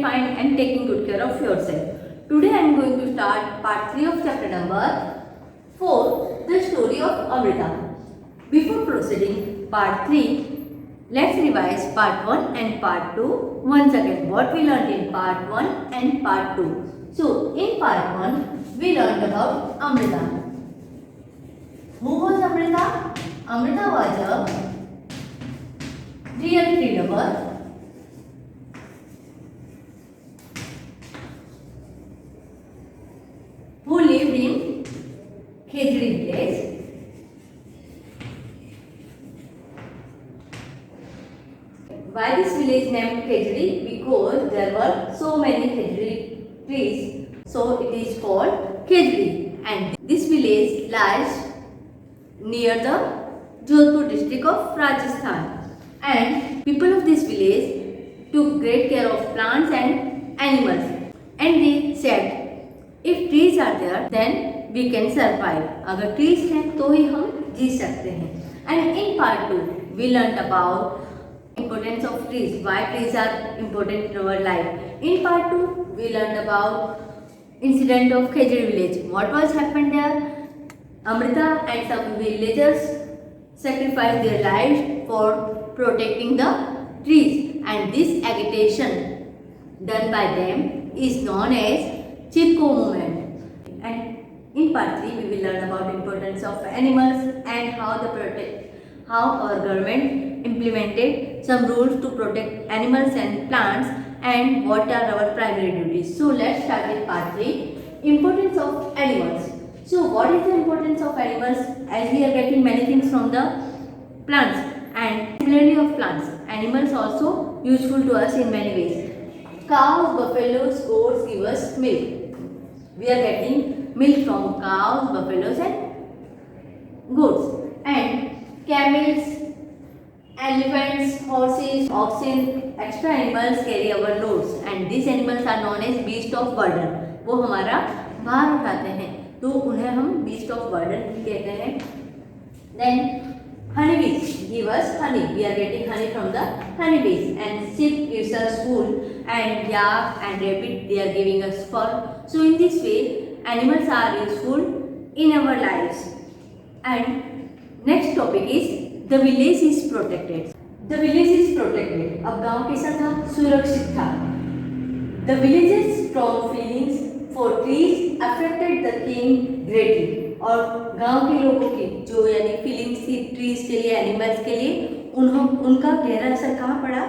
fine and taking good care of yourself. Today I am going to start part 3 of chapter number 4, the story of Amrita. Before proceeding part 3, let's revise part 1 and part 2 once again. What we learned in part 1 and part 2. So in part 1 we learned about Amrita. Who was Amrita? Amrita was a real tree lover who lived in Khejri village. Why this village named Khejri? Because there were so many Khejri trees, so it is called Khejri. And this village lies near the Jodhpur district of Rajasthan. And people of this village took great care of plants and animals. And they said, if trees are there, then we can survive. अगर trees हैं तो ही हम जी सकते हैं. And in part 2, we learned about importance of trees. Why trees are important in our life. In part 2, we learned about incident of Khejri village. What was happened there? Amrita and some villagers sacrificed their lives for protecting the trees, and this agitation done by them is known as Chipko movement. And in part 3 we will learn about importance of animals and how our government implemented some rules to protect animals and plants and what are our primary duties. So let's start with part 3, importance of animals. So what is the importance of animals? As we are getting many things from the plants and similarly of plants, animals also useful to us in many ways. Cows, buffaloes, goats give us milk. We are getting milk from cows, buffaloes and goats. And camels, elephants, horses, oxen, extra animals carry our loads and these animals are known as beast of burden. वो हमारा भार उठाते हैं तो उन्हें हम beast of burden कहते हैं. Then honeybees give us honey. We are getting honey from the honeybees. And sheep gives us wool. And yak and rabbit, they are giving us fur. So in this way, animals are useful in our lives. And next topic is the village is protected. The village is protected. अब गांव कैसा था? सुरक्षित था. The village's strong feelings for trees affected the king greatly. और गांव के लोगों की जो यानी फीलिंग्स थी ट्रीज के लिए, एनिमल्स के लिए, उनका गहरा असर कहाँ पड़ा?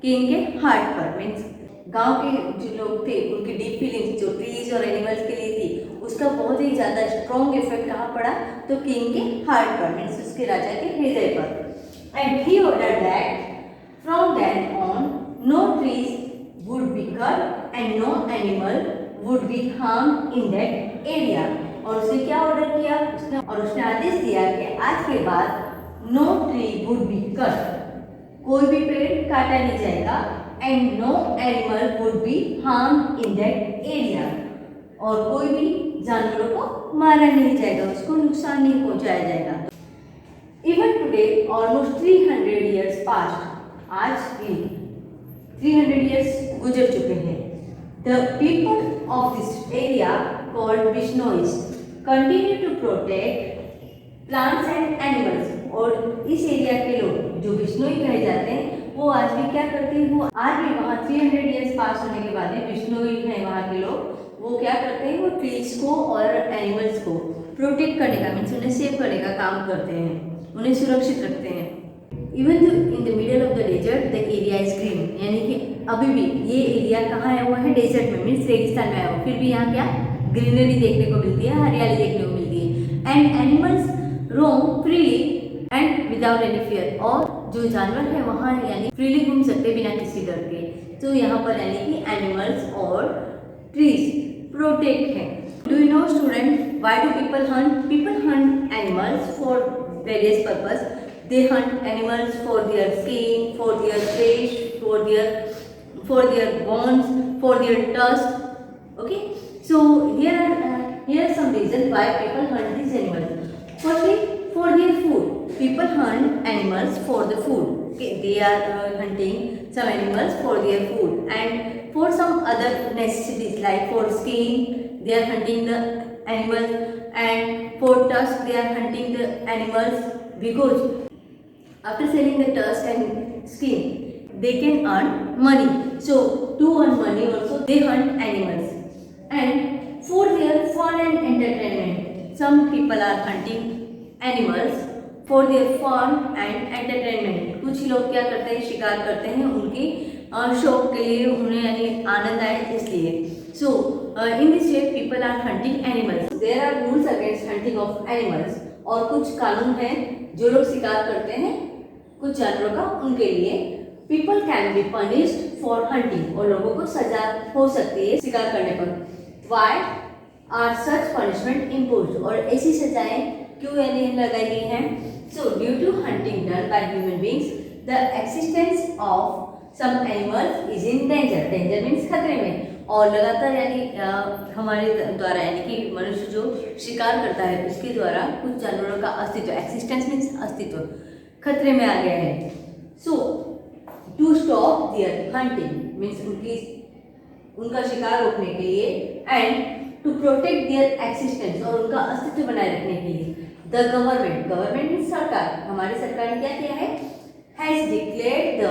किंग के हार्ट पर. मीन्स गांव के जो लोग थे उनकी डीप फीलिंग्स जो ट्रीज और एनिमल्स के लिए थी उसका बहुत ही ज़्यादा स्ट्रॉन्ग इफेक्ट कहाँ पड़ा? तो किंग के हार्ट पर, मीन्स उसके राजा के हृदय पर. And he order that from then on no trees would be cut and no animal would be harm in that area. और उसने क्या ऑर्डर किया? उसने आदेश दिया कि आज के बाद no tree would be cut, कोई भी पेड़ काटा नहीं जाएगा, and no animal would be harm in that area, और कोई भी जानवरों को मारा नहीं जाएगा, उसको नुकसान नहीं पहुंचाया जाएगा. Even today almost 300 years past, आज भी 300 ईयर्स गुजर चुके हैं. The people of this area called Bishnois continue to protect plants and animals. और इस एरिया के लोग जो बिश्नोई कहे जाते हैं वो आज भी क्या करते हैं? वो आज भी वहाँ 300 ईयर्स पास होने के बाद बिश्नोई हैं वहाँ के लोग, वो क्या करते हैं? वो ट्रीज को और एनिमल्स को प्रोटेक्ट करने का, मीन्स उन्हें सेव करने का काम करते हैं, उन्हें सुरक्षित रखते हैं. Even in the middle of the desert the area is green. यानी कि अभी भी ये एरिया कहाँ आया हुआ है? डेजर्ट में, मीन्स रेगिस्तान में आया हुआ, फिर भी यहाँ क्या ग्रीनरी देखने को मिलती है, हरियाली देखने को मिलती है. And animals roam freely and without any fear. और जो जानवर है वहाँ यानी फ्रीली घूम सकते बिना किसी डर के. तो यहाँ पर यानी कि एनिमल्स और ट्रीज प्रोटेक्ट हैं. Do you know student why do people Hunt? People Hunt animals for various purpose. They hunt animals for their skin, for their flesh, for their bones, for their tusk. Okay, so here are some reasons why people hunt these animals. Firstly, for their food. People hunt animals for the food. Okay, they are hunting some animals for their food, and for some other necessities like for skin they are hunting the animals, and for tusk they are hunting the animals, because after selling the tusk and skin they can earn money. So to earn money also they hunt animals, and for their fun and entertainment some people are hunting animals for their fun and entertainment. कुछ लोग क्या करते हैं, शिकार करते हैं उनके शौक के लिए, उन्हें यानी आनंद आए इसलिए. So in this way people are hunting animals. There are rules against hunting of animals. और कुछ कानून हैं जो लोग शिकार करते हैं कुछ जानवरों का, उनके लिए. People can be punished for hunting, और लोगों को सजा हो सकती है शिकार करने पर. Why are such punishment imposed, और ऐसी सजाएं क्यों यानी लगाई गई हैं. So due to hunting done by human beings the existence of some animals is in danger. Danger means खतरे में. और लगातार यानी हमारे द्वारा यानी कि मनुष्य जो शिकार करता है उसके द्वारा कुछ जानवरों का अस्तित्व, एक्सिस्टेंस मीन्स अस्तित्व, खतरे में आ गया है. So to stop their hunting means उनका शिकार रोकने के लिए, and to protect their existence, और उनका अस्तित्व बनाए रखने के लिए, द गवर्नमेंट मीन्स सरकार, हमारी सरकार ने क्या किया है, has declared the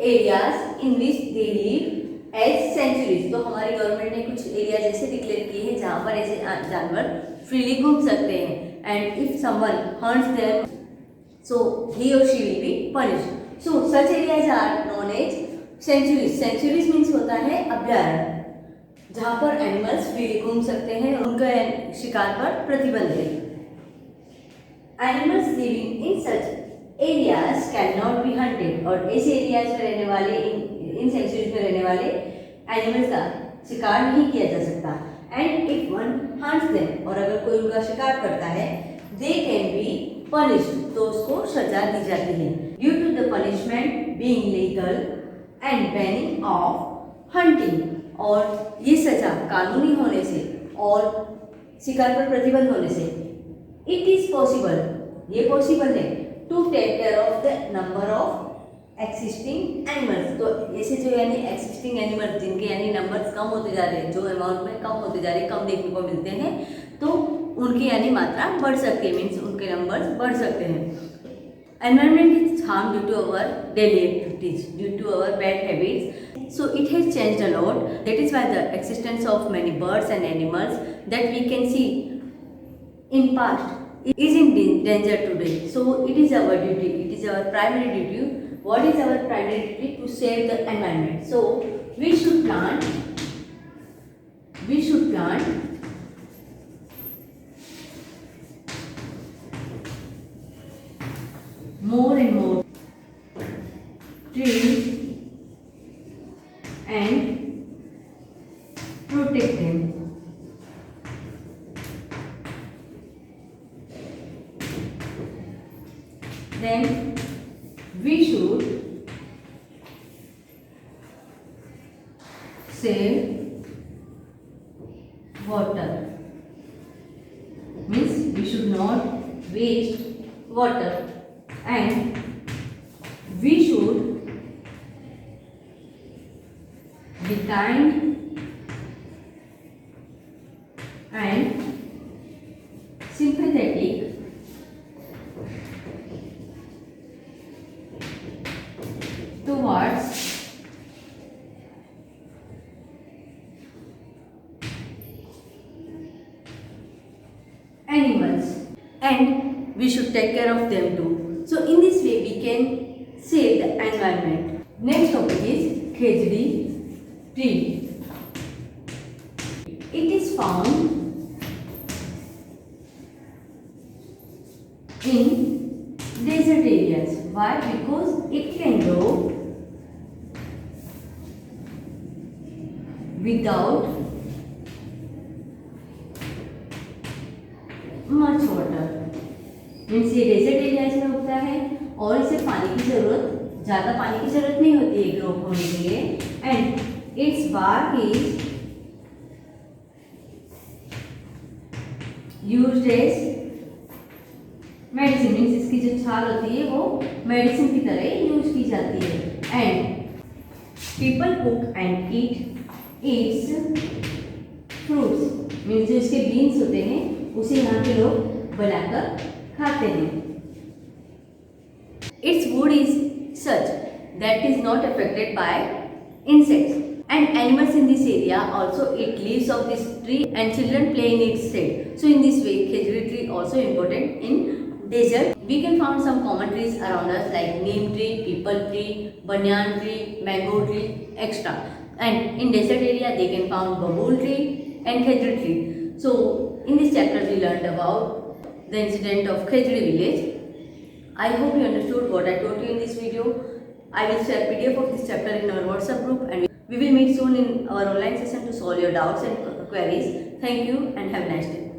areas in which they live as sanctuaries. तो हमारी गवर्नमेंट ने कुछ एरिया जैसे डिक्लेयर किए हैं जहाँ पर ऐसे जानवर फ्रीली घूम सकते हैं, and if someone hunts them so he और she will be punished. So such areas are known as sanctuaries. Sanctuaries means होता है अभ्यारण्य, जहाँ पर एनिमल्स फ्रीली घूम सकते हैं, उनका शिकार पर प्रतिबंध है. Animals living in such areas can not be hunted, और ऐसे एरियाज में रहने वाले इन सेंचुरीज में रहने वाले एनिमल्स का शिकार नहीं किया जा सकता. And if one hunts them, और अगर कोई उनका शिकार करता है, दे कैन बी पनिश्ड, तो उसको सजा दी जाती है. Due to the punishment being legal and banning of hunting, और ये सजा कानूनी होने से और शिकार पर प्रतिबंध होने से, इट इज पॉसिबल, ये पॉसिबल है, to take care of the number of existing animals. तो ऐसे जो यानी एक्सिस्टिंग एनिमल्स जिनके यानी नंबर्स कम होते जा रहे हैं, जो अमाउंट में कम होते जा रहे हैं, कम देखने को मिलते हैं, तो उनकी यानी मात्रा बढ़ सकती है, मीन्स उनके नंबर्स बढ़ सकते हैं. Environment is harm due to our daily activities, due to our bad habits. So it has changed a lot. That is why the existence of many birds and animals that we can see in past is in danger today. So it is our duty, it is our primary duty. What is our primary duty? To save the environment. So we should plant more and more trees and protect them. Then we should save water. Means we should not waste water, and we should be kind and sympathetic towards animals, and we should take care of them too. So in this way we can save the environment. Next topic is khejdi tree. It is found in desert areas. Why? Because it can grow without much water. Means ये desert areas में उगता है और इसे पानी की जरूरत, ज़्यादा पानी की जरूरत नहीं होती है ग्रो होने के लिए. And its bark is used as medicine. Means इसकी जो छाल होती है वो मेडिसिन की तरह यूज की जाती है. And People cook and eats fruits. Means जो इसके बीन्स होते हैं उसे यहाँ के लोग बनाकर खाते हैं. Its wood is such that is not affected by insects. And animals in this area also eat leaves of this tree and children play in its shade. So in this way, khejuri tree also important in desert. We can find some common trees around us like neem tree, peepal tree, banyan tree, mango tree, etc. And in desert area, they can find babul tree and khejuri tree. So in this chapter, we learned about the incident of Khejuri village. I hope you understood what I taught you in this video. I will share PDF of this chapter in our WhatsApp group, and we will meet soon in our online session to solve your doubts and queries. Thank you and have a nice day.